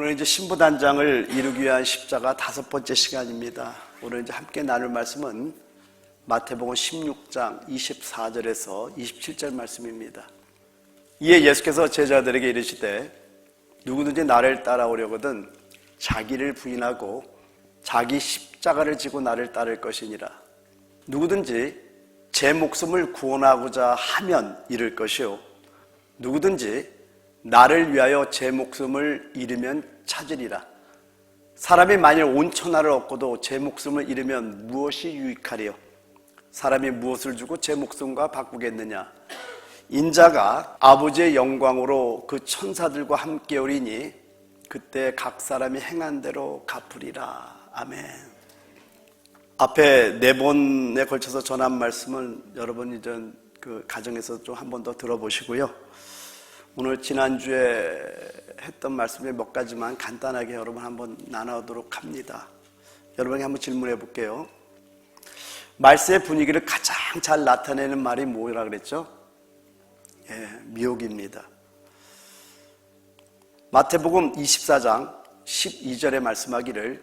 오늘 이제 신부단장을 이루기 위한 십자가 5번째 시간입니다. 오늘 이제 함께 나눌 말씀은 마태복음 16장 24절에서 27절 말씀입니다. 이에 예수께서 제자들에게 이르시되 누구든지 나를 따라오려거든 자기를 부인하고 자기 십자가를 지고 나를 따를 것이니라. 누구든지 제 목숨을 구원하고자 하면 잃을 것이요 누구든지 나를 위하여 제 목숨을 잃으면 찾으리라. 사람이 만일 온 천하를 얻고도 제 목숨을 잃으면 무엇이 유익하리요? 사람이 무엇을 주고 제 목숨과 바꾸겠느냐? 인자가 아버지의 영광으로 그 천사들과 함께 오리니 그때 각 사람이 행한 대로 갚으리라. 아멘. 앞에 4번에 걸쳐서 전한 말씀은 여러분이 그 가정에서 좀 한 번 더 들어보시고요. 오늘 지난주에 했던 말씀에 몇 가지만 간단하게 여러분 한번 나누도록 합니다. 여러분이 한번 질문해 볼게요. 말세의 분위기를 가장 잘 나타내는 말이 뭐라 그랬죠? 미혹입니다. 마태복음 24장 12절에 말씀하기를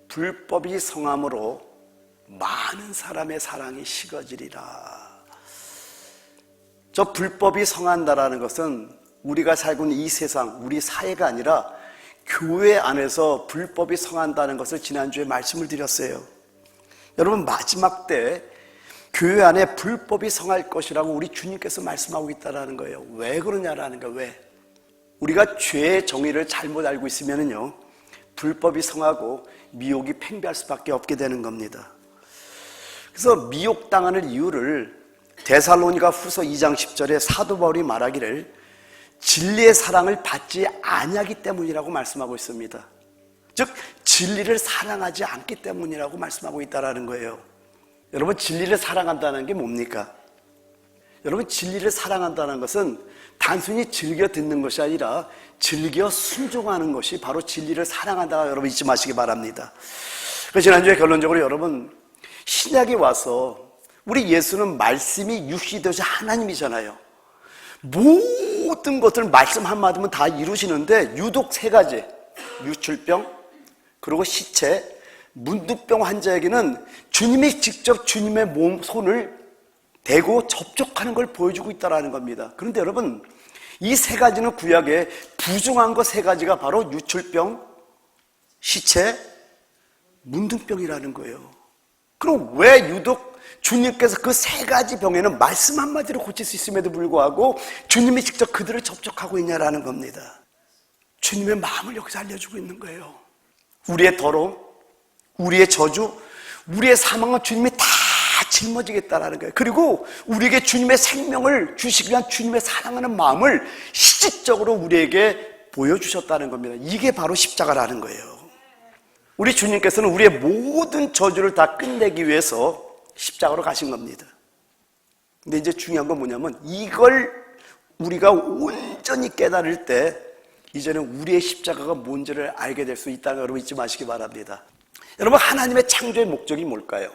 불법이 성함으로 많은 사람의 사랑이 식어지리라. 저 불법이 성한다라는 것은 우리가 살고 있는 이 세상, 우리 사회가 아니라 교회 안에서 불법이 성한다는 것을 지난주에 말씀을 드렸어요. 여러분, 마지막 때 교회 안에 불법이 성할 것이라고 우리 주님께서 말씀하고 있다는 거예요. 왜 그러냐라는 거예요. 왜? 우리가 죄의 정의를 잘못 알고 있으면요 불법이 성하고 미혹이 팽배할 수밖에 없게 되는 겁니다. 그래서 미혹당하는 이유를 데살로니가 후서 2장 10절에 사도 바울이 말하기를 진리의 사랑을 받지 아니하기 때문이라고 말씀하고 있습니다. 즉 진리를 사랑하지 않기 때문이라고 말씀하고 있다는 거예요. 여러분, 진리를 사랑한다는 게 뭡니까? 여러분, 진리를 사랑한다는 것은 단순히 즐겨 듣는 것이 아니라 즐겨 순종하는 것이 바로 진리를 사랑한다. 여러분 잊지 마시기 바랍니다. 지난주에 결론적으로 여러분, 신약에 와서 우리 예수는 말씀이 육신이 되어서 하나님이잖아요. 모든 것들 말씀 한마디면 다 이루시는데 유독 3가지, 유출병, 그리고 시체, 문둥병 환자에게는 주님이 직접 주님의 손을 대고 접촉하는 걸 보여주고 있다는 겁니다. 그런데 여러분, 이 3가지는 구약에 부정한 것 3가지가 바로 유출병, 시체, 문둥병이라는 거예요. 그럼 왜 유독 주님께서 그 3가지 병에는 말씀 한마디로 고칠 수 있음에도 불구하고 주님이 직접 그들을 접촉하고 있냐라는 겁니다. 주님의 마음을 여기서 알려주고 있는 거예요. 우리의 더러움, 우리의 저주, 우리의 사망은 주님이 다 짊어지겠다라는 거예요. 그리고 우리에게 주님의 생명을 주시기 위한 주님의 사랑하는 마음을 실질적으로 우리에게 보여주셨다는 겁니다. 이게 바로 십자가라는 거예요. 우리 주님께서는 우리의 모든 저주를 다 끝내기 위해서 십자가로 가신 겁니다. 근데 이제 중요한 건 뭐냐면 이걸 우리가 온전히 깨달을 때 이제는 우리의 십자가가 뭔지를 알게 될 수 있다는 거 여러분 잊지 마시기 바랍니다. 여러분, 하나님의 창조의 목적이 뭘까요?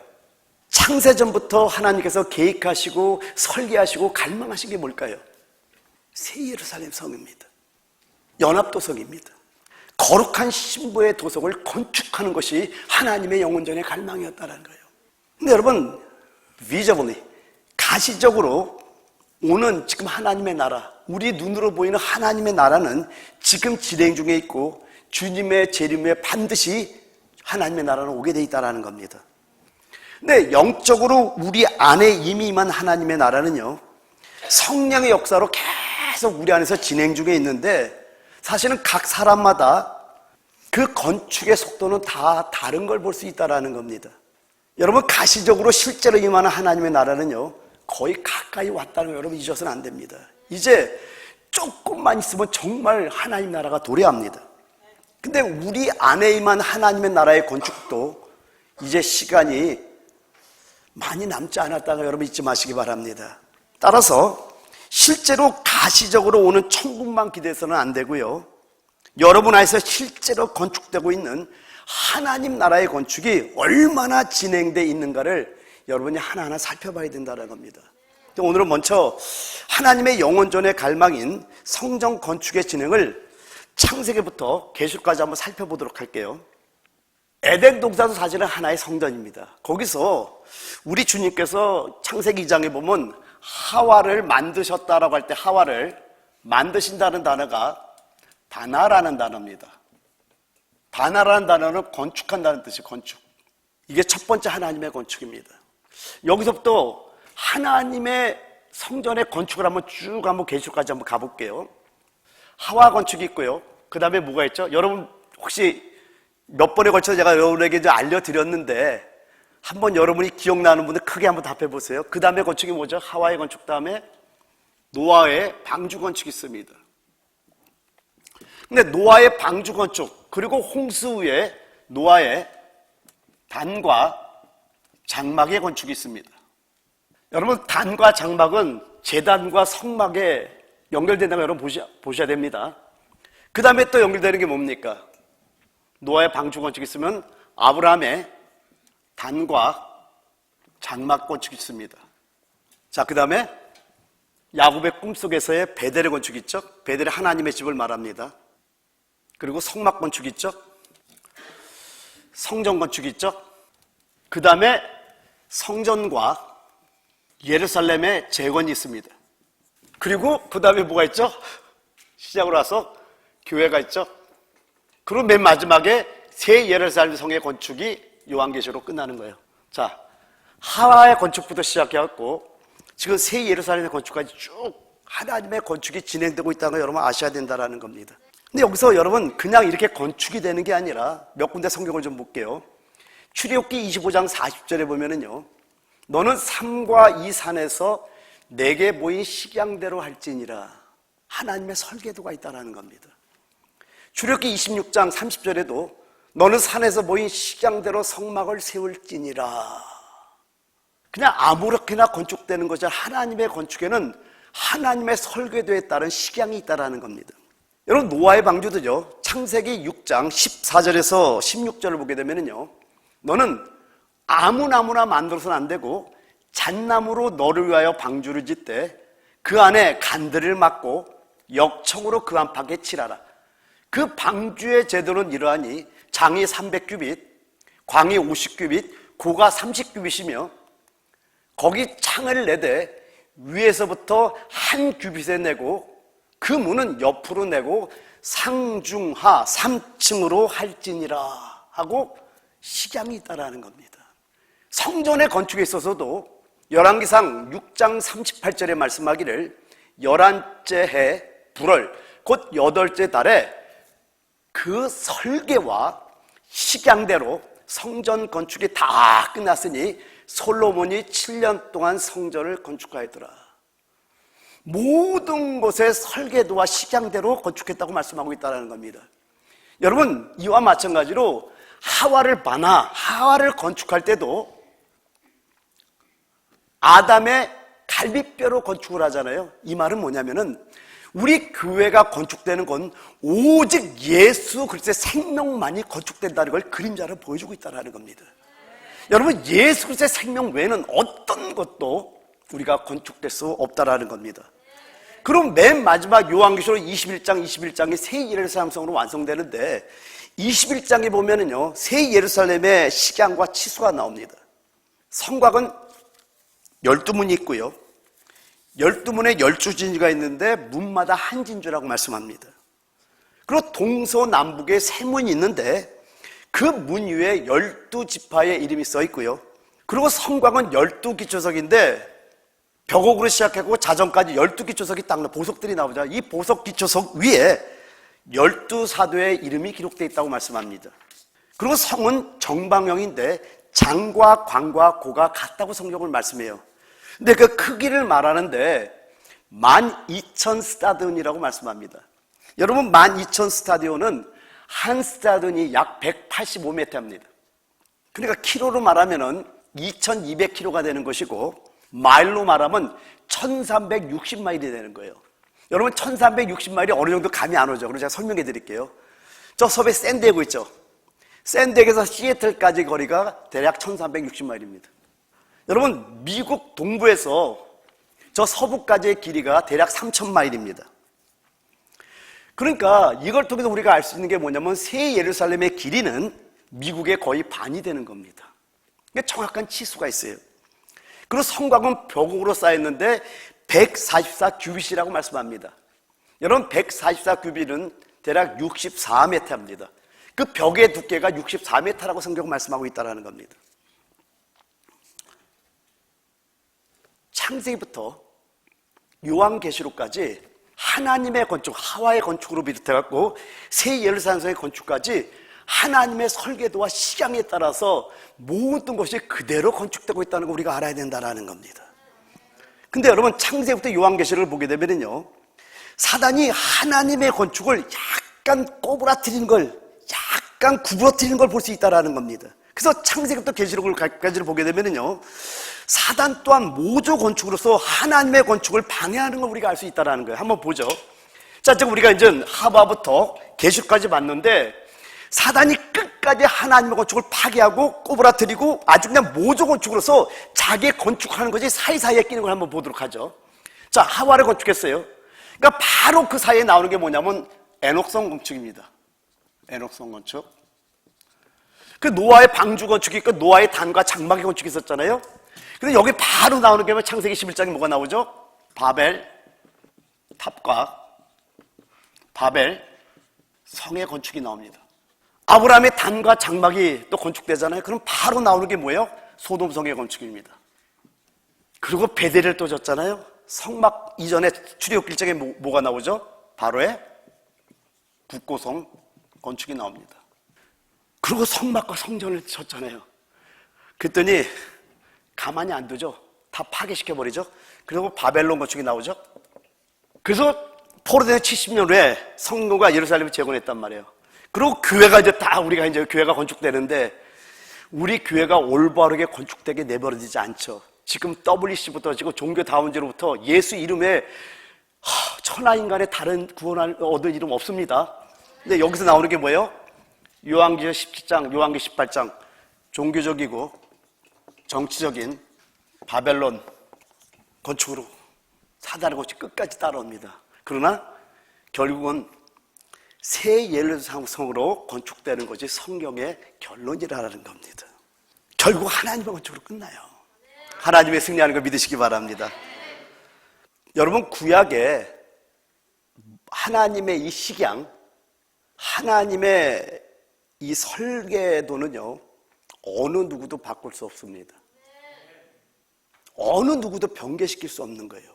창세전부터 하나님께서 계획하시고 설계하시고 갈망하신 게 뭘까요? 새 예루살렘 성입니다. 연합도성입니다. 거룩한 신부의 도성을 건축하는 것이 하나님의 영원전의 갈망이었다는 거예요. 근데 여러분, visibly, 가시적으로 오는 지금 하나님의 나라, 우리 눈으로 보이는 하나님의 나라는 지금 진행 중에 있고 주님의 재림에 반드시 하나님의 나라는 오게 돼 있다는 겁니다. 근데 영적으로 우리 안에 이미 임한 하나님의 나라는요 성령의 역사로 계속 우리 안에서 진행 중에 있는데 사실은 각 사람마다 그 건축의 속도는 다 다른 걸 볼 수 있다는 겁니다. 여러분, 가시적으로 실제로 임하는 하나님의 나라는요 거의 가까이 왔다는 거 여러분 잊어서는 안 됩니다. 이제 조금만 있으면 정말 하나님 나라가 도래합니다. 근데 우리 안에 임한 하나님의 나라의 건축도 이제 시간이 많이 남지 않았다는 거 여러분 잊지 마시기 바랍니다. 따라서 실제로 가시적으로 오는 천국만 기대해서는 안 되고요, 여러분 안에서 실제로 건축되고 있는 하나님 나라의 건축이 얼마나 진행되어 있는가를 여러분이 하나하나 살펴봐야 된다는 겁니다. 오늘은 먼저 하나님의 영원전의 갈망인 성전 건축의 진행을 창세기부터 계시록까지 한번 살펴보도록 할게요. 에덴 동산도 사실은 하나의 성전입니다. 거기서 우리 주님께서 창세기 2장에 보면 하와를 만드셨다라고 할 때 하와를 만드신다는 단어가 다나라는 단어입니다. 다나라는 단어는 건축한다는 뜻이 건축. 이게 첫 번째 하나님의 건축입니다. 여기서부터 하나님의 성전의 건축을 한번 계시록까지 한번 가볼게요. 하와 건축이 있고요. 그 다음에 뭐가 있죠? 여러분 혹시 몇 번에 걸쳐서 제가 여러분에게 이제 알려드렸는데 한번 여러분이 기억나는 분들 크게 한번 답해 보세요. 그 다음에 건축이 뭐죠? 하와의 건축 다음에 노아의 방주 건축이 있습니다. 근데 노아의 방주 건축 그리고 홍수 후에 노아의 단과 장막의 건축이 있습니다. 여러분 단과 장막은 제단과 성막에 연결된다고 여러분 보셔야 됩니다. 그 다음에 또 연결되는 게 뭡니까? 노아의 방주 건축이 있으면 아브라함의 단과 장막 건축이 있습니다. 자, 그 다음에 야곱의 꿈속에서의 베델의 건축이 있죠. 베델의 하나님의 집을 말합니다. 그리고 성막 건축이 있죠. 성전 건축이 있죠. 그 다음에 성전과 예루살렘의 재건이 있습니다. 그리고 그 다음에 뭐가 있죠? 시작으로 와서 교회가 있죠. 그리고 맨 마지막에 새 예루살렘 성의 건축이 요한계시로 끝나는 거예요. 자, 하와의 건축부터 시작해갖고 지금 새 예루살렘의 건축까지 쭉 하나님의 건축이 진행되고 있다는 걸 여러분 아셔야 된다는 겁니다. 근데 여기서 여러분 그냥 이렇게 건축이 되는 게 아니라 몇 군데 성경을 좀 볼게요. 출애굽기 25장 40절에 보면은요, 너는 산과 이 산에서 내게 보인 식양대로 할지니라. 하나님의 설계도가 있다는 겁니다. 출애굽기 26장 30절에도 너는 산에서 보인 식양대로 성막을 세울지니라. 그냥 아무렇게나 건축되는 것이 아니라 하나님의 건축에는 하나님의 설계도에 따른 식양이 있다는 겁니다. 여러분 노아의 방주도요, 창세기 6장 14절에서 16절을 보게 되면요, 너는 아무나무나 만들어서는 안 되고 잣나무로 너를 위하여 방주를 짓되 그 안에 간들을 막고 역청으로 그 안팎에 칠하라. 그 방주의 제도는 이러하니 장이 300규빗, 광이 50규빗, 고가 30규빗이며 거기 창을 내되 위에서부터 한 규빗에 내고 그 문은 옆으로 내고 상중하 3층으로 할지니라 하고 식양이 있다라는 겁니다. 성전의 건축에 있어서도 열왕기상 6장 38절에 말씀하기를 11째 해 불월 곧 8째 달에 그 설계와 식양대로 성전 건축이 다 끝났으니 솔로몬이 7년 동안 성전을 건축하였더라. 모든 것의 설계도와 식양대로 건축했다고 말씀하고 있다는 겁니다. 여러분 이와 마찬가지로 하와를 건축할 때도 아담의 갈비뼈로 건축을 하잖아요. 이 말은 뭐냐면은 우리 교회가 건축되는 건 오직 예수 그리스도의 생명만이 건축된다는 걸 그림자로 보여주고 있다는 겁니다. 여러분 예수 그리스도의 생명 외에는 어떤 것도 우리가 건축될 수 없다는 겁니다. 그럼 맨 마지막 요한계시록 21장이 새 예루살렘 성으로 완성되는데 21장에 보면은요, 새 예루살렘의 식양과 치수가 나옵니다. 성곽은 12문이 있고요, 12문에 12진주가 있는데 문마다 한 진주라고 말씀합니다. 그리고 동서남북에 3문이 있는데 그 문 위에 12지파의 이름이 써 있고요, 그리고 성곽은 12기초석인데 벽옥으로 시작하고 자정까지 12기초석이 딱 보석들이 나오죠. 이 보석 기초석 위에 12사도의 이름이 기록되어 있다고 말씀합니다. 그리고 성은 정방형인데 장과 광과 고가 같다고 성경을 말씀해요. 근데 그 크기를 말하는데 12,000스타디온이라고 말씀합니다. 여러분 12,000스타디온은 한 스타디온이 약 185m입니다. 그러니까 키로로 말하면 2,200km가 되는 것이고 마일로 말하면 1,360마일이 되는 거예요. 여러분 1,360마일이 어느 정도 감이 안 오죠? 그래서 제가 설명해 드릴게요. 저 섬에 샌디에고 있죠? 샌디에고에서 시애틀까지 거리가 대략 1,360마일입니다. 여러분 미국 동부에서 저 서부까지의 길이가 대략 3,000마일입니다. 그러니까 이걸 통해서 우리가 알 수 있는 게 뭐냐면 새 예루살렘의 길이는 미국의 거의 반이 되는 겁니다. 그러니까 정확한 치수가 있어요. 그리고 성곽은 벽으로 쌓였는데 144 규빗이라고 말씀합니다. 여러분 144 규빗은 대략 64m입니다. 그 벽의 두께가 64m라고 성경 말씀하고 있다는 겁니다. 창세기부터 요한계시록까지 하나님의 건축, 하와의 건축으로 비롯해갖고 새 예루살렘의 건축까지 하나님의 설계도와 식양에 따라서 모든 것이 그대로 건축되고 있다는 걸 우리가 알아야 된다는 겁니다. 근데 여러분 창세기부터 요한계시록을 보게 되면요, 사단이 하나님의 건축을 약간 꼬부라뜨리는 걸, 약간 구부러뜨리는 걸 볼 수 있다는 겁니다. 그래서 창세기부터 계시록을 보게 되면요, 사단 또한 모조 건축으로서 하나님의 건축을 방해하는 걸 우리가 알 수 있다는 거예요. 한번 보죠. 자, 지금 우리가 이제 하바부터 계시록까지 봤는데 사단이 끝까지 하나님의 건축을 파괴하고 꼬부라뜨리고 아주 그냥 모조 건축으로서 자기 건축하는 것이 사이사이에 끼는 걸 한번 보도록 하죠. 자, 하와를 건축했어요. 그러니까 바로 그 사이에 나오는 게 뭐냐면 에녹성 건축입니다. 에녹성 건축. 그 노아의 방주 건축이 있고 노아의 단과 장막의 건축이 있었잖아요. 근데 여기 바로 나오는 게 창세기 11장에 뭐가 나오죠? 바벨 탑과 바벨 성의 건축이 나옵니다. 아브라함의 단과 장막이 또 건축되잖아요. 그럼 바로 나오는 게 뭐예요? 소돔성의 건축입니다. 그리고 베델을 또 졌잖아요. 성막 이전에 출애굽기 1장에 뭐가 나오죠? 바로의 북고성 건축이 나옵니다. 그리고 성막과 성전을 졌잖아요. 그랬더니 가만히 안 두죠. 다 파괴시켜버리죠. 그리고 바벨론 건축이 나오죠. 그래서 포로되는 70년 후에 성도가 예루살렘을 재건했단 말이에요. 그리고 교회가 이제 다 우리가 이제 교회가 건축되는데 우리 교회가 올바르게 건축되게 내버려지지 않죠. 지금 WC부터 지금 종교다원제로부터 예수 이름에 천하인간의 다른 구원을 얻을 이름 없습니다. 근데 여기서 나오는 게 뭐예요? 요한계시록 17장, 요한계시록 18장 종교적이고 정치적인 바벨론 건축으로 사단의 것이 끝까지 따라옵니다. 그러나 결국은 새 예루살렘으로 건축되는 것이 성경의 결론이라는 겁니다. 결국 하나님의 건축으로 끝나요. 하나님의 승리하는 걸 믿으시기 바랍니다. 여러분 구약에 하나님의 이 식양, 하나님의 이 설계도는요 어느 누구도 바꿀 수 없습니다. 어느 누구도 변개시킬 수 없는 거예요.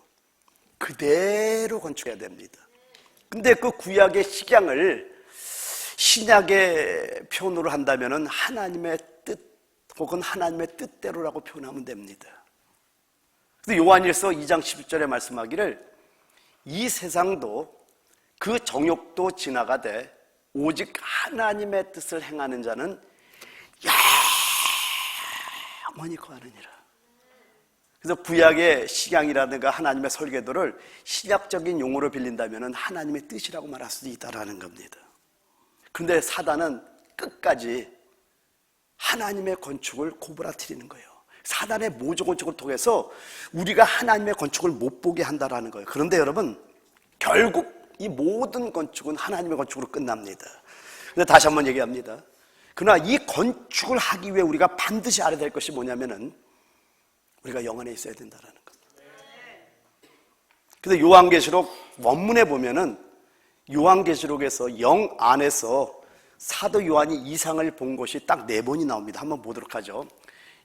그대로 건축해야 됩니다. 근데 그 구약의 식양을 신약의 표현으로 한다면 하나님의 뜻 혹은 하나님의 뜻대로라고 표현하면 됩니다. 그래서 요한일서 2장 11절에 말씀하기를 이 세상도 그 정욕도 지나가되 오직 하나님의 뜻을 행하는 자는 영원히 거하느니라. 그래서 구약의 식양이라든가 하나님의 설계도를 신약적인 용어로 빌린다면 하나님의 뜻이라고 말할 수도 있다는 겁니다. 그런데 사단은 끝까지 하나님의 건축을 고부라뜨리는 거예요. 사단의 모조 건축을 통해서 우리가 하나님의 건축을 못 보게 한다는 거예요. 그런데 여러분 결국 이 모든 건축은 하나님의 건축으로 끝납니다. 근데 다시 한번 얘기합니다. 그러나 이 건축을 하기 위해 우리가 반드시 알아야 될 것이 뭐냐면은 우리가 영 안에 있어야 된다는 겁니다. 근데 요한계시록 원문에 보면은 요한계시록에서 영 안에서 사도 요한이 이상을 본 것이 딱 4번이 나옵니다. 한번 보도록 하죠.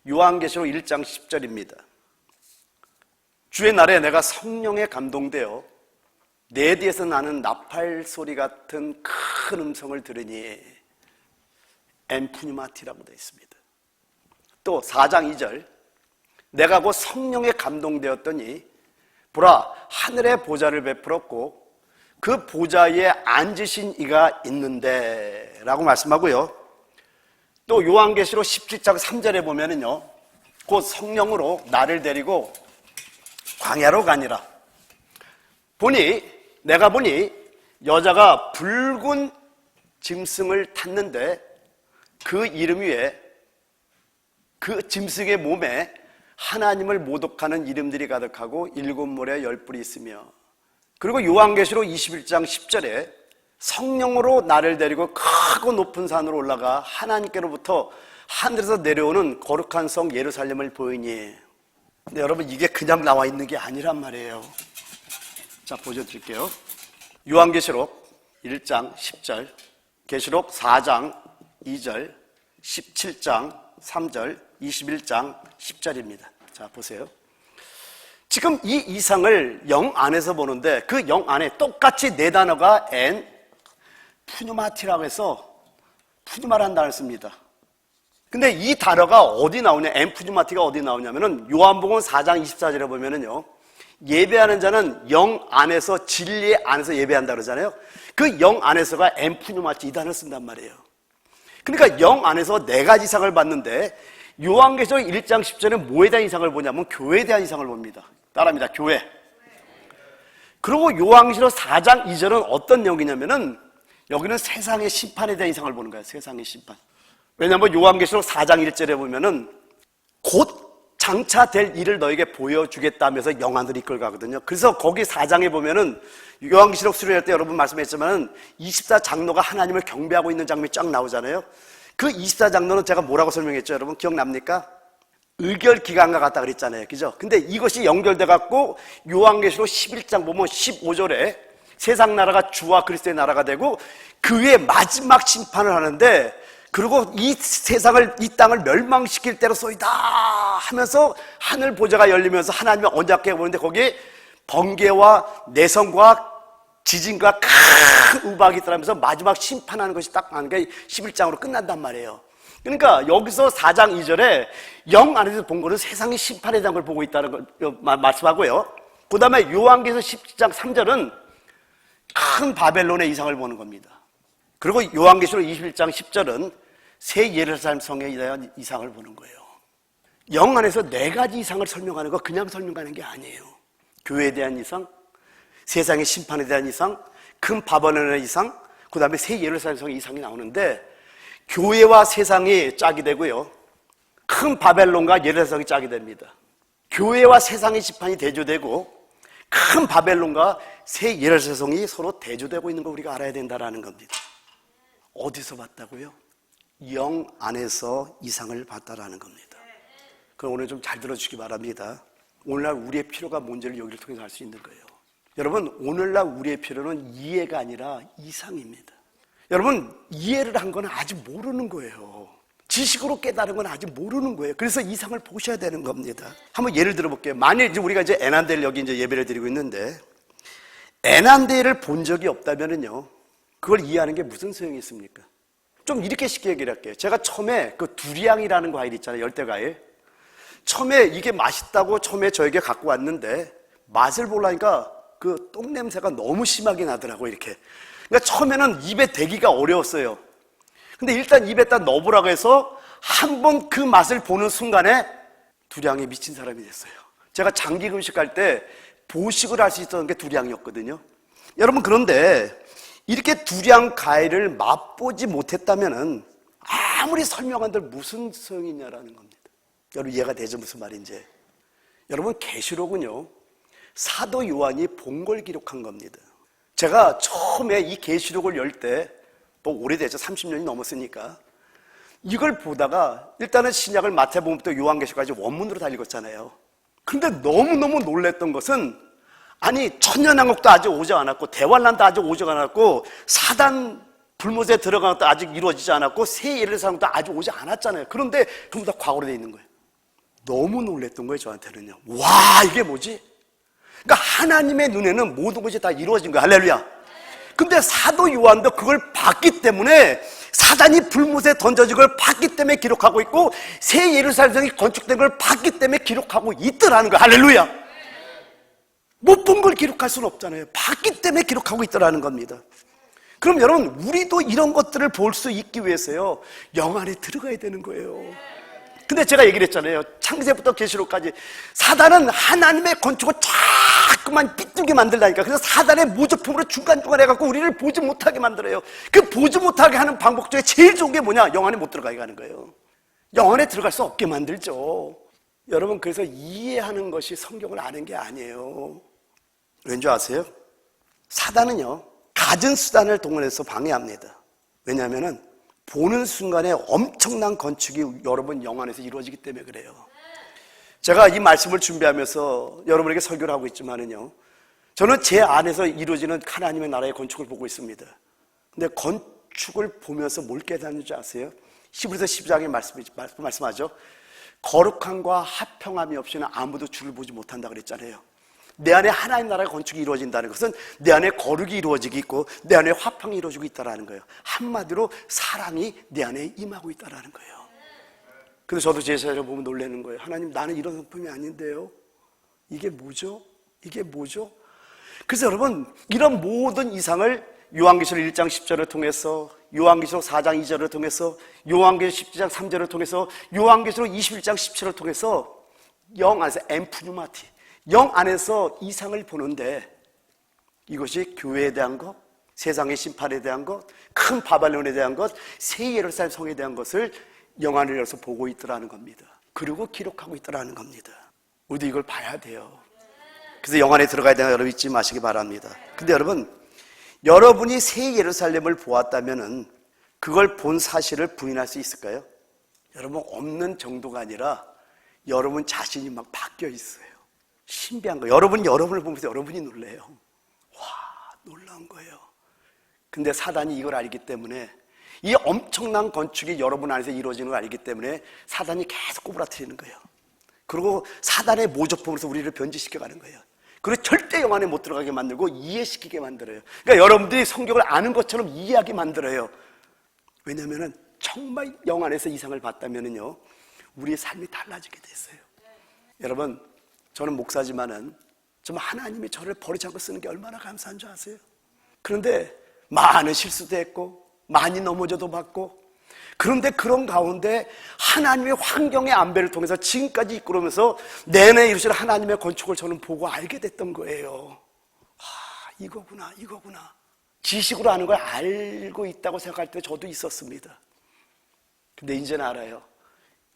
요한계시록 1장 10절입니다. 주의 날에 내가 성령에 감동되어 내 뒤에서 나는 나팔 소리 같은 큰 음성을 들으니 엠푸니마티라고 되어 있습니다. 또 4장 2절 내가 곧 성령에 감동되었더니 보라 하늘의 보좌를 베풀었고 그 보좌에 앉으신 이가 있는데 라고 말씀하고요. 또 요한계시록 17장 3절에 보면은요 곧 성령으로 나를 데리고 광야로 가니라. 내가 보니 여자가 붉은 짐승을 탔는데 그 이름 위에 그 짐승의 몸에 하나님을 모독하는 이름들이 가득하고 7 모래 10뿔이 있으며 그리고 요한계시록 21장 10절에 성령으로 나를 데리고 크고 높은 산으로 올라가 하나님께로부터 하늘에서 내려오는 거룩한 성 예루살렘을 보이니. 근데 여러분, 이게 그냥 나와 있는 게 아니란 말이에요. 자, 보여드릴게요. 요한계시록 1장 10절, 계시록 4장 2절, 17장 3절, 21장 10절입니다. 자, 보세요. 지금 이 이상을 영 안에서 보는데 그 영 안에 똑같이 네 단어가 푸뉴마티라고 해서 푸뉴마라는 단어를 씁니다. 근데 이 단어가 어디 나오냐, 푸뉴마티가 어디 나오냐면은 요한복음 4장 24절에 보면은요, 예배하는 자는 영 안에서 진리 안에서 예배한다 그러잖아요. 그 영 안에서가 푸뉴마티 이 단어를 쓴단 말이에요. 그러니까 영 안에서 네 가지 이상을 봤는데 요한계시록 1장 10절에 뭐에 대한 이상을 보냐면 교회에 대한 이상을 봅니다. 따라합니다. 교회. 그리고 요한계시록 4장 2절은 어떤 내용이냐면은 여기는 세상의 심판에 대한 이상을 보는 거예요. 세상의 심판. 왜냐하면 요한계시록 4장 1절에 보면은 곧 장차될 일을 너에게 보여주겠다면서 영안들이 이끌어가거든요. 그래서 거기 4장에 보면은 요한계시록 수련할 때 여러분 말씀했지만은 24장로가 하나님을 경배하고 있는 장면이 쫙 나오잖아요. 그 24장로는 제가 뭐라고 설명했죠? 여러분 기억납니까? 의결기관과 같다 그랬잖아요. 그죠? 근데 이것이 연결돼 갖고 요한계시록 11장 보면 15절에 세상 나라가 주와 그리스도의 나라가 되고 그 위에 마지막 심판을 하는데, 그리고 이 세상을, 이 땅을 멸망시킬 때로소이다 하면서 하늘 보좌가 열리면서 하나님의 언약궤가 보는데 거기에 번개와 내성과 지진과 큰 우박이 있더라면서 마지막 심판하는 것이 딱 나는 게 11장으로 끝난단 말이에요. 그러니까 여기서 4장 2절에 영 안에서 본 거는 세상의 심판에 대한 걸 보고 있다는 걸 말씀하고요. 그 다음에 요한계시록 10장 3절은 큰 바벨론의 이상을 보는 겁니다. 그리고 요한계시록 21장 10절은 새 예루살렘 성에 대한 이상을 보는 거예요. 영 안에서 네 가지 이상을 설명하는 거 그냥 설명하는 게 아니에요. 교회에 대한 이상, 세상의 심판에 대한 이상, 큰 바벨론의 이상, 그 다음에 새 예루살렘 성의 이상이 나오는데 교회와 세상이 짝이 되고요, 큰 바벨론과 예루살렘이 짝이 됩니다. 교회와 세상의 심판이 대조되고 큰 바벨론과 새 예루살렘이 서로 대조되고 있는 걸 우리가 알아야 된다는 겁니다. 어디서 봤다고요? 영 안에서 이상을 봤다라는 겁니다. 그럼 오늘 좀 잘 들어주시기 바랍니다. 오늘날 우리의 필요가 뭔지를 여기를 통해서 알 수 있는 거예요. 여러분, 오늘날 우리의 필요는 이해가 아니라 이상입니다. 여러분, 이해를 한 건 아직 모르는 거예요. 지식으로 깨달은 건 아직 모르는 거예요. 그래서 이상을 보셔야 되는 겁니다. 한번 예를 들어볼게요. 만일 이제 우리가 이제 에난데를 여기 이제 예배를 드리고 있는데 에난데를 본 적이 없다면은요, 그걸 이해하는 게 무슨 소용이 있습니까? 좀 이렇게 쉽게 얘기를 할게요. 제가 처음에 그 두리안이라는 과일 있잖아요. 열대과일. 처음에 이게 맛있다고 처음에 저에게 갖고 왔는데 맛을 보려니까 그 똥냄새가 너무 심하게 나더라고요. 이렇게. 그러니까 처음에는 입에 대기가 어려웠어요. 근데 일단 입에 딱 넣어보라고 해서 한 번 그 맛을 보는 순간에 두량에 미친 사람이 됐어요. 제가 장기 금식할 때 보식을 할 수 있었던 게 두량이었거든요. 여러분, 그런데 이렇게 두량 과일을 맛보지 못했다면은 아무리 설명한들 무슨 소용이 있냐라는 겁니다. 여러분 이해가 되죠? 무슨 말인지. 여러분, 계시록은요, 사도 요한이 본 걸 기록한 겁니다. 제가 처음에 이 계시록을 열 때 뭐 오래되죠. 30년이 넘었으니까. 이걸 보다가 일단은 신약을 마태복음부터 요한계시록까지 원문으로 다 읽었잖아요. 근데 너무너무 놀랬던 것은, 아니 천년왕국도 아직 오지 않았고 대환란도 아직 오지 않았고 사단 불못에 들어간 것도 아직 이루어지지 않았고 새 예루살렘도 아직 오지 않았잖아요. 그런데 전부 다 과거로 돼 있는 거예요. 너무 놀랬던 거예요. 저한테는요. 와, 이게 뭐지? 그러니까 하나님의 눈에는 모든 것이 다 이루어진 거예요. 할렐루야. 근데 사도 요한도 그걸 봤기 때문에, 사단이 불못에 던져진 걸 봤기 때문에 기록하고 있고 새 예루살렘이 건축된 걸 봤기 때문에 기록하고 있더라는 거예요. 할렐루야. 못 본 걸 기록할 수는 없잖아요. 봤기 때문에 기록하고 있더라는 겁니다. 그럼 여러분, 우리도 이런 것들을 볼 수 있기 위해서요, 영 안에 들어가야 되는 거예요. 근데 제가 얘기를 했잖아요. 창세부터 계시록까지 사단은 하나님의 건축을 자꾸만 삐뚤게 만들다니까. 그래서 사단의 모조품으로 중간중간 해갖고 우리를 보지 못하게 만들어요. 그 보지 못하게 하는 방법 중에 제일 좋은 게 뭐냐? 영 안에 못 들어가게 하는 거예요. 영 안에 들어갈 수 없게 만들죠. 여러분, 그래서 이해하는 것이 성경을 아는 게 아니에요. 왠지 아세요? 사단은요, 갖은 수단을 동원해서 방해합니다. 왜냐하면 보는 순간에 엄청난 건축이 여러분 영안에서 이루어지기 때문에 그래요. 제가 이 말씀을 준비하면서 여러분에게 설교를 하고 있지만은요, 저는 제 안에서 이루어지는 하나님의 나라의 건축을 보고 있습니다. 근데 건축을 보면서 뭘 깨닫는지 아세요? 히브리서 12장에 말씀하죠. 거룩함과 합평함이 없이는 아무도 주를 보지 못한다 그랬잖아요. 내 안에 하나님 나라의 건축이 이루어진다는 것은 내 안에 거룩이 이루어지고 있고 내 안에 화평이 이루어지고 있다는 거예요. 한마디로 사랑이 내 안에 임하고 있다는 거예요. 그래서 저도 제 자신을 보면 놀라는 거예요. 하나님, 나는 이런 성품이 아닌데요. 이게 뭐죠? 이게 뭐죠? 그래서 여러분, 이런 모든 이상을 요한계시록 1장 10절을 통해서, 요한계시록 4장 2절을 통해서, 요한계시록 10장 3절을 통해서, 요한계시록 21장 17절을 통해서 영 안에서 엠프뉴마티, 영 안에서 이상을 보는데, 이것이 교회에 대한 것, 세상의 심판에 대한 것, 큰 바벨론에 대한 것, 새 예루살렘 성에 대한 것을 영 안을 열어서 보고 있더라는 겁니다. 그리고 기록하고 있더라는 겁니다. 우리도 이걸 봐야 돼요. 그래서 영 안에 들어가야 되는 여러분 잊지 마시기 바랍니다. 근데 여러분, 여러분이 새 예루살렘을 보았다면은 그걸 본 사실을 부인할 수 있을까요? 여러분, 없는 정도가 아니라 여러분 자신이 막 바뀌어 있어요. 신비한 거예요. 여러분이 여러분을 보면서 여러분이 놀래요. 와, 놀라운 거예요. 근데 사단이 이걸 알기 때문에, 이 엄청난 건축이 여러분 안에서 이루어지는 걸 알기 때문에 사단이 계속 꼬부라뜨리는 거예요. 그리고 사단의 모조품으로서 우리를 변질시켜가는 거예요. 그리고 절대 영 안에 못 들어가게 만들고 이해시키게 만들어요. 그러니까 여러분들이 성경을 아는 것처럼 이해하게 만들어요. 왜냐하면 정말 영 안에서 이상을 봤다면요, 우리의 삶이 달라지게 됐어요. 여러분, 저는 목사지만은 정말 하나님이 저를 버리지 않고 쓰는 게 얼마나 감사한 줄 아세요? 그런데 많은 실수도 했고 많이 넘어져도 봤고, 그런데 그런 가운데 하나님의 환경의 안배를 통해서 지금까지 이끌어오면서 내내 이루실 하나님의 건축을 저는 보고 알게 됐던 거예요. 이거구나, 이거구나. 지식으로 아는 걸 알고 있다고 생각할 때 저도 있었습니다. 근데 이제는 알아요.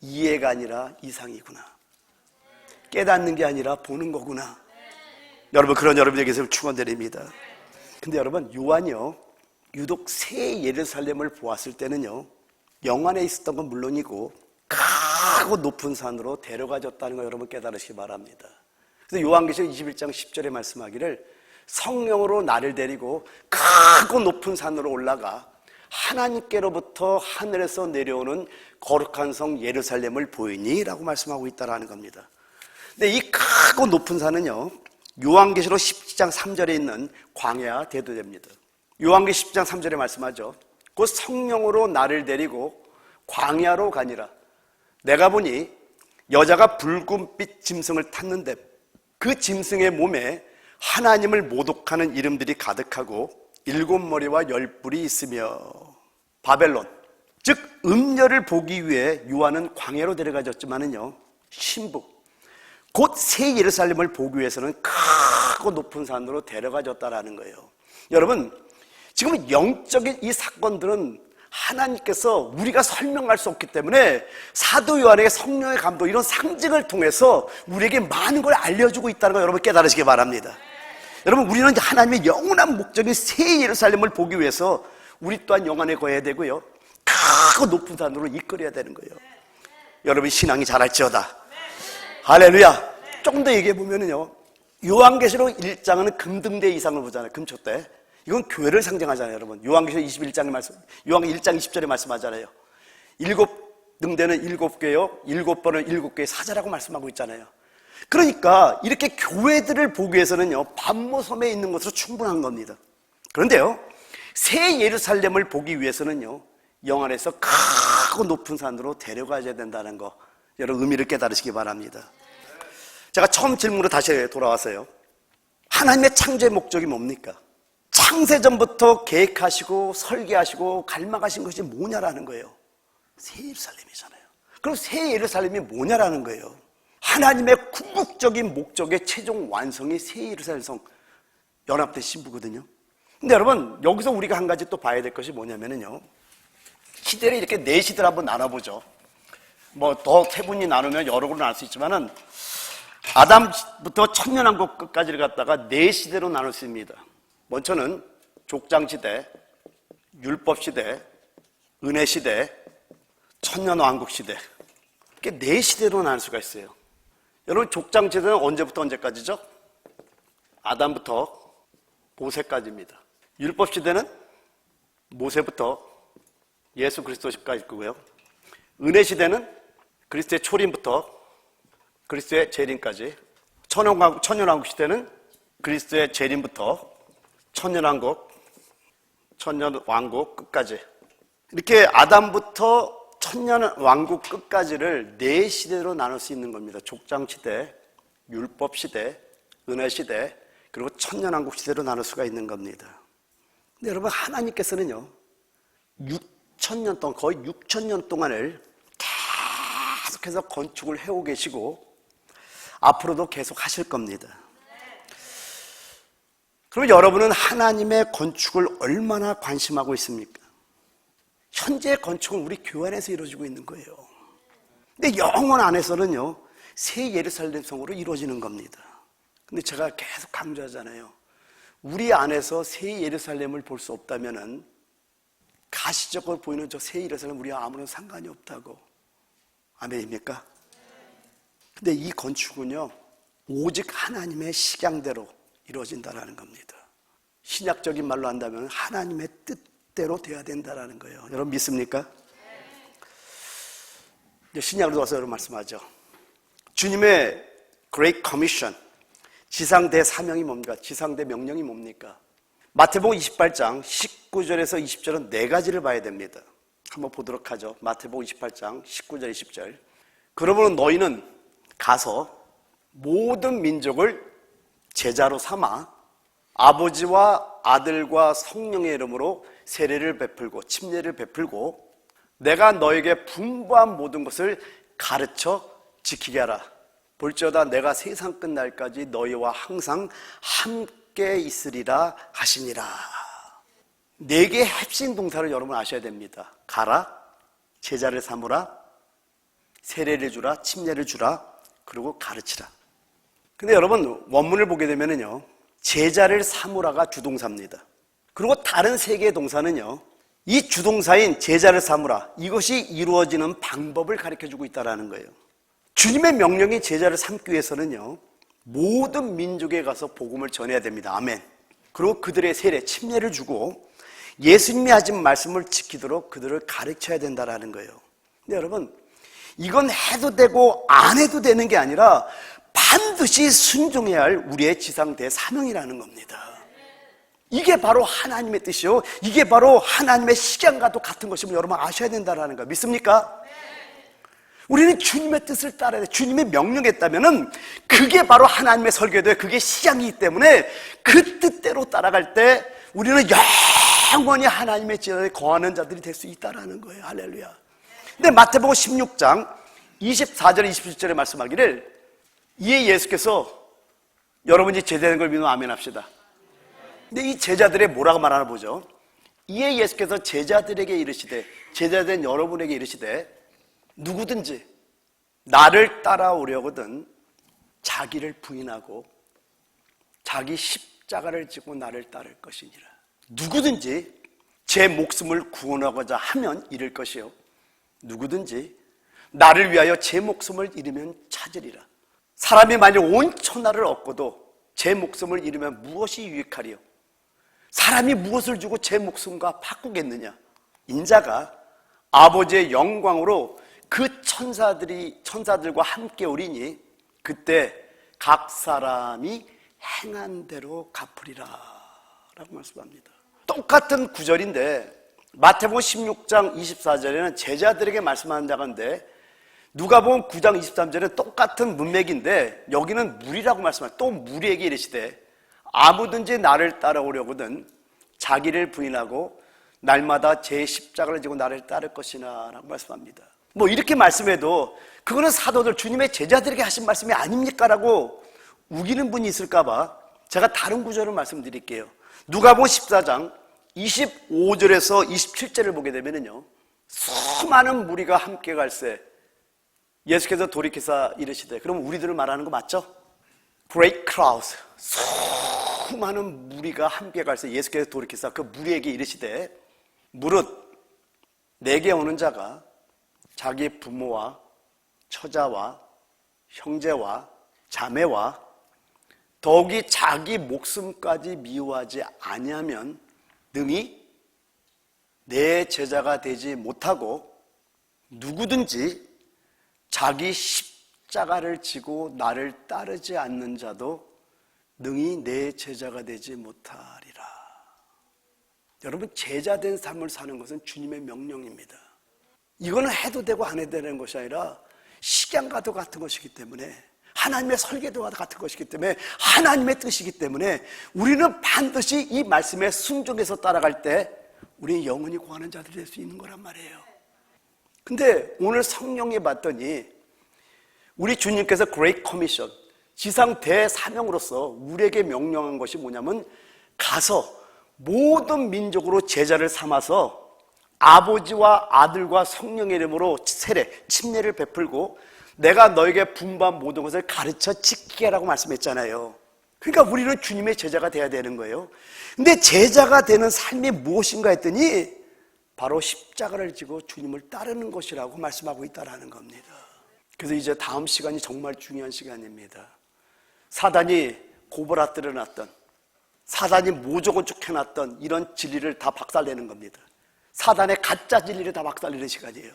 이해가 아니라 이상이구나. 깨닫는 게 아니라 보는 거구나. 여러분, 그런 여러분에게서 축원드립니다. 근데 여러분, 요한이요, 유독 새 예루살렘을 보았을 때는요, 영 안에 있었던 건 물론이고 크고 높은 산으로 데려가졌다는 거 여러분 깨달으시기 바랍니다. 그래서 요한계시록 21장 10절에 말씀하기를, 성령으로 나를 데리고 크고 높은 산으로 올라가 하나님께로부터 하늘에서 내려오는 거룩한 성 예루살렘을 보이니? 라고 말씀하고 있다는 겁니다. 근데 이 크고 높은 산은요, 요한계시록 10장 3절에 있는 광야 대도제입니다. 요한계시록 10장 3절에 말씀하죠. 그 성령으로 나를 데리고 광야로 가니라. 내가 보니 여자가 붉은빛 짐승을 탔는데 그 짐승의 몸에 하나님을 모독하는 이름들이 가득하고 7머리와 10뿔이 있으며, 바벨론, 즉 음녀를 보기 위해 요한은 광야로 데려가졌지만은요, 신부, 곧 새 예루살렘을 보기 위해서는 크고 높은 산으로 데려가졌다라는 거예요. 여러분, 지금 영적인 이 사건들은 하나님께서 우리가 설명할 수 없기 때문에 사도 요한에게 성령의 감동, 이런 상징을 통해서 우리에게 많은 걸 알려주고 있다는 걸 여러분 깨달으시기 바랍니다. 여러분, 우리는 하나님의 영원한 목적인 새 예루살렘을 보기 위해서 우리 또한 영 안에 거해야 되고요, 크고 높은 산으로 이끌어야 되는 거예요. 여러분, 신앙이 자랄지어다. 할렐루야. 조금 더 얘기해 보면은요, 요한계시록 1장은 금등대 이상을 보잖아요. 금초대. 이건 교회를 상징하잖아요, 여러분. 요한계시록 21장에 요한계시록 1장 20절에 말씀하잖아요. 7등대는 7개요, 7번은 7개의 사자라고 말씀하고 있잖아요. 그러니까 이렇게 교회들을 보기 위해서는요, 반모섬에 있는 것으로 충분한 겁니다. 그런데요, 새 예루살렘을 보기 위해서는요, 영 안에서 크고 높은 산으로 데려가야 된다는 거, 여러분 의미를 깨달으시기 바랍니다. 제가 처음 질문으로 다시 돌아왔어요. 하나님의 창조의 목적이 뭡니까? 창세전부터 계획하시고 설계하시고 갈망하신 것이 뭐냐라는 거예요. 새 예루살렘이잖아요. 그럼 새 예루살렘이 뭐냐라는 거예요. 하나님의 궁극적인 목적의 최종 완성이 새 예루살렘 성, 연합된 신부거든요. 근데 여러분, 여기서 우리가 한 가지 또 봐야 될 것이 뭐냐면요, 시대를 이렇게 네 시대를 한번 나눠보죠. 뭐 더 세분히 나누면 여러 걸로 나눌 수 있지만은, 아담부터 천년왕국 끝까지를 갖다가 네 시대로 나눌 수 있습니다. 먼저는 족장시대, 율법시대, 은혜시대, 천년왕국시대. 이렇게 네 시대로 나눌 수가 있어요. 여러분, 족장시대는 언제부터 언제까지죠? 아담부터 모세까지입니다. 율법시대는 모세부터 예수 그리스도까지 있고요. 은혜시대는 그리스도의 초림부터 그리스도의 재림까지. 천년왕국 시대는 그리스도의 재림부터 천년왕국 끝까지. 이렇게 아담부터 천년왕국 끝까지를 네 시대로 나눌 수 있는 겁니다. 족장시대, 율법시대, 은혜시대, 그리고 천년왕국 시대로 나눌 수가 있는 겁니다. 근데 여러분, 하나님께서는요, 6,000년 동안, 거의 6,000년 동안을 계속해서 건축을 해오고 계시고 앞으로도 계속 하실 겁니다. 그럼 여러분은 하나님의 건축을 얼마나 관심하고 있습니까? 현재 건축은 우리 교회 안에서 이루어지고 있는 거예요. 근데 영원 안에서는요, 새 예루살렘 성으로 이루어지는 겁니다. 근데 제가 계속 강조하잖아요. 우리 안에서 새 예루살렘을 볼 수 없다면은 가시적으로 보이는 저 새 예루살렘 우리와 아무런 상관이 없다고. 아멘입니까? 근데 이 건축은요, 오직 하나님의 식양대로 이루어진다라는 겁니다. 신약적인 말로 한다면 하나님의 뜻대로 돼야 된다라는 거예요. 여러분 믿습니까? 이제 신약으로 와서 여러분 말씀하죠. 주님의 Great Commission, 지상대 사명이 뭡니까? 지상대 명령이 뭡니까? 마태복음 28장 19절에서 20절은 네 가지를 봐야 됩니다. 한번 보도록 하죠. 마태복음 28장 19절 20절. 그러므로 너희는 가서 모든 민족을 제자로 삼아 아버지와 아들과 성령의 이름으로 세례를 베풀고 침례를 베풀고 내가 너에게 분부한 모든 것을 가르쳐 지키게 하라. 볼지어다 내가 세상 끝날까지 너희와 항상 함께 있으리라 하시니라. 네 개의 핵심 동사를 여러분 아셔야 됩니다. 가라, 제자를 삼으라, 세례를 주라, 침례를 주라, 그리고 가르치라. 근데 여러분 원문을 보게 되면은요, 제자를 삼으라가 주동사입니다. 그리고 다른 세 개의 동사는요, 이 주동사인 제자를 삼으라, 이것이 이루어지는 방법을 가르쳐주고 있다는 거예요. 주님의 명령이 제자를 삼기 위해서는요, 모든 민족에 가서 복음을 전해야 됩니다. 아멘. 그리고 그들의 세례, 침례를 주고 예수님이 하신 말씀을 지키도록 그들을 가르쳐야 된다는 거예요. 근데 여러분, 이건 해도 되고 안 해도 되는 게 아니라 반드시 순종해야 할 우리의 지상대 사명이라는 겁니다. 이게 바로 하나님의 뜻이요, 이게 바로 하나님의 식양과도 같은 것임을 여러분 아셔야 된다는 거 믿습니까? 우리는 주님의 뜻을 따라야 돼. 주님의 명령에 따르면은 그게 바로 하나님의 설계도에 그게 식양이기 때문에 그 뜻대로 따라갈 때 우리는 영원히 하나님의 지혜에 거하는 자들이 될 수 있다는 거예요. 할렐루야. 근데 마태복음 16장 24절 27절에 말씀하기를, 이에 예수께서 여러분이 제자된 걸 믿으면 아멘 합시다. 근데 이 제자들의 뭐라고 말하나 보죠. 이에 예수께서 제자들에게 이르시되, 제자된 여러분에게 이르시되, 누구든지 나를 따라오려거든 자기를 부인하고 자기 십자가를 지고 나를 따를 것이니라. 누구든지 제 목숨을 구원하고자 하면 잃을 것이요, 누구든지 나를 위하여 제 목숨을 잃으면 찾으리라. 사람이 만일 온 천하를 얻고도 제 목숨을 잃으면 무엇이 유익하리요? 사람이 무엇을 주고 제 목숨과 바꾸겠느냐? 인자가 아버지의 영광으로 그 천사들과 함께 오리니 그때 각 사람이 행한 대로 갚으리라 라고 말씀합니다. 똑같은 구절인데 마태복음 16장 24절에는 제자들에게 말씀하는 자가인데, 누가복음 9장 23절에는 똑같은 문맥인데 여기는 무리라고 말씀합니다. 또 무리에게 이르시되 아무든지 나를 따라오려거든 자기를 부인하고 날마다 제 십자가를 지고 나를 따를 것이나 라고 말씀합니다. 뭐 이렇게 말씀해도 그거는 사도들, 주님의 제자들에게 하신 말씀이 아닙니까? 라고 우기는 분이 있을까봐 제가 다른 구절을 말씀드릴게요. 누가복음 14장 25절에서 27절을 보게 되면요, 수많은 무리가 함께 갈새 예수께서 돌이켜서 이르시되, 그럼 우리들을 말하는 거 맞죠? Great crowds, 수많은 무리가 함께 갈새 예수께서 돌이키사 그 무리에게 이르시되 무릇 내게 오는 자가 자기 부모와 처자와 형제와 자매와 더욱이 자기 목숨까지 미워하지 아니하면 능히 내 제자가 되지 못하고 누구든지 자기 십자가를 지고 나를 따르지 않는 자도 능히 내 제자가 되지 못하리라. 여러분, 제자된 삶을 사는 것은 주님의 명령입니다. 이거는 해도 되고 안 해도 되는 것이 아니라 식양과도 같은 것이기 때문에, 하나님의 설계도와 같은 것이기 때문에, 하나님의 뜻이기 때문에 우리는 반드시 이 말씀에 순종해서 따라갈 때 우리는 영원히 구하는 자들이 될 수 있는 거란 말이에요. 근데 오늘 성령에 봤더니 우리 주님께서 Great Commission, 지상 대사명으로서 우리에게 명령한 것이 뭐냐면 가서 모든 민족으로 제자를 삼아서 아버지와 아들과 성령의 이름으로 세례, 침례를 베풀고 내가 너에게 분부한 모든 것을 가르쳐 지키게 하라고 말씀했잖아요. 그러니까 우리는 주님의 제자가 돼야 되는 거예요. 근데 제자가 되는 삶이 무엇인가 했더니 바로 십자가를 지고 주님을 따르는 것이라고 말씀하고 있다는 겁니다. 그래서 이제 다음 시간이 정말 중요한 시간입니다. 사단이 고보라뜨려 놨던, 사단이 모조건축해놨던 이런 진리를 다 박살내는 겁니다. 사단의 가짜 진리를 다 박살내는 시간이에요.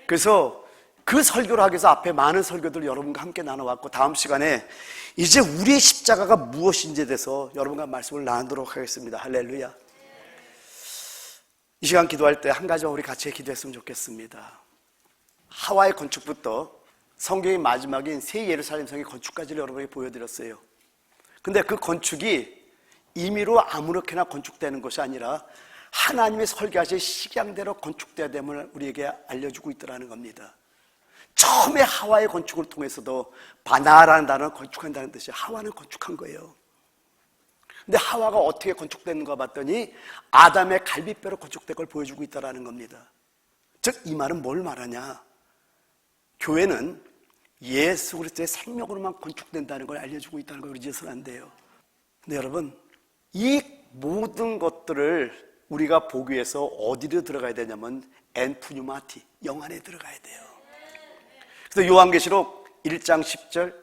그래서 그 설교를 하기 위해서 앞에 많은 설교들 여러분과 함께 나눠왔고, 다음 시간에 이제 우리의 십자가가 무엇인지에 대해서 여러분과 말씀을 나누도록 하겠습니다. 할렐루야. 이 시간 기도할 때 한 가지만 우리 같이 기도했으면 좋겠습니다. 하와이 건축부터 성경의 마지막인 새 예루살렘 성의 건축까지를 여러분에게 보여드렸어요. 근데 그 건축이 임의로 아무렇게나 건축되는 것이 아니라 하나님의 설계하신 식양대로 건축되어야 됨을 우리에게 알려주고 있더라는 겁니다. 처음에 하와의 건축을 통해서도 바나라는 단어는 건축한다는 뜻이, 하와는 건축한 거예요. 근데 하와가 어떻게 건축됐는가 봤더니 아담의 갈비뼈로 건축된 걸 보여주고 있다는 겁니다. 즉 이 말은 뭘 말하냐, 교회는 예수 그리스도의 생명으로만 건축된다는 걸 알려주고 있다는 걸 잊어서는 안 돼요. 근데 여러분, 이 모든 것들을 우리가 보기 위해서 어디로 들어가야 되냐면 엔푸뉴마티, 영 안에 들어가야 돼요. 그래서 요한계시록 1장 10절,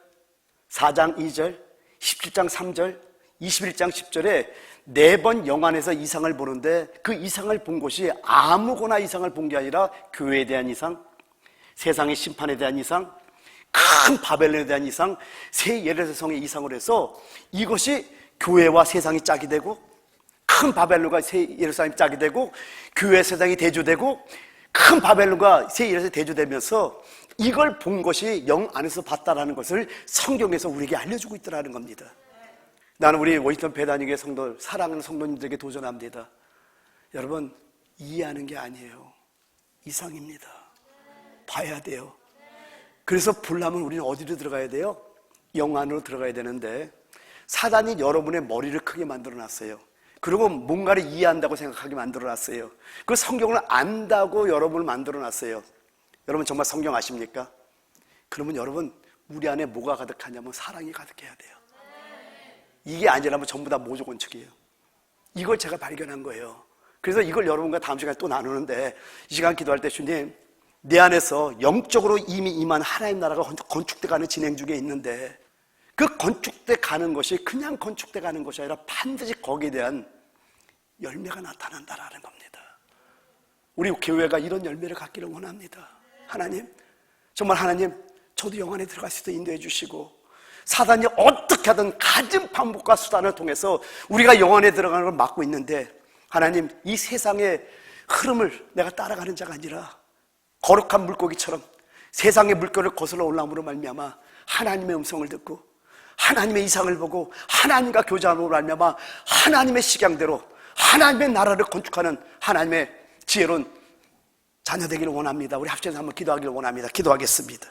4장 2절, 17장 3절, 21장 10절에 4번 영 안에서 이상을 보는데, 그 이상을 본 것이 아무거나 이상을 본 게 아니라 교회에 대한 이상, 세상의 심판에 대한 이상, 큰 바벨론에 대한 이상, 새 예루살렘 성의 이상을 해서 이것이 교회와 세상이 짝이 되고, 큰 바벨론과 새 예루살렘이 짝이 되고, 교회 세상이 대조되고, 큰 바벨론과 새 예루살렘이 대조되면서 이걸 본 것이 영 안에서 봤다라는 것을 성경에서 우리에게 알려주고 있더라는 겁니다. 나는 우리 워싱턴 배단위교회 성도, 사랑하는 성도님들에게 도전합니다. 여러분, 이해하는 게 아니에요. 이상입니다. 봐야 돼요. 그래서 보려면 우리는 어디로 들어가야 돼요? 영 안으로 들어가야 되는데, 사단이 여러분의 머리를 크게 만들어놨어요. 그리고 뭔가를 이해한다고 생각하게 만들어놨어요. 그 성경을 안다고 여러분을 만들어놨어요. 여러분 정말 성경 아십니까? 그러면 여러분, 우리 안에 뭐가 가득하냐면 사랑이 가득해야 돼요. 이게 아니라면 전부 다 모조건축이에요. 이걸 제가 발견한 거예요. 그래서 이걸 여러분과 다음 시간에 또 나누는데, 이 시간 기도할 때 주님, 내 안에서 영적으로 이미 임한 하나님 나라가 건축돼 가는 진행 중에 있는데, 그 건축돼 가는 것이 그냥 건축돼 가는 것이 아니라 반드시 거기에 대한 열매가 나타난다라는 겁니다. 우리 교회가 이런 열매를 갖기를 원합니다. 하나님, 정말 하나님, 저도 영 안에 들어갈 수 있도록 인도해 주시고, 사단이 어떻게 하든 가진 방법과 수단을 통해서 우리가 영 안에 들어가는 걸 막고 있는데, 하나님, 이 세상의 흐름을 내가 따라가는 자가 아니라 거룩한 물고기처럼 세상의 물결을 거슬러 올라옴으로 말미암아 하나님의 음성을 듣고 하나님의 이상을 보고 하나님과 교제함으로 말미암아 하나님의 식양대로 하나님의 나라를 건축하는 하나님의 지혜로운 자녀 되기를 원합니다. 우리 합쳐서 한번 기도하기를 원합니다. 기도하겠습니다.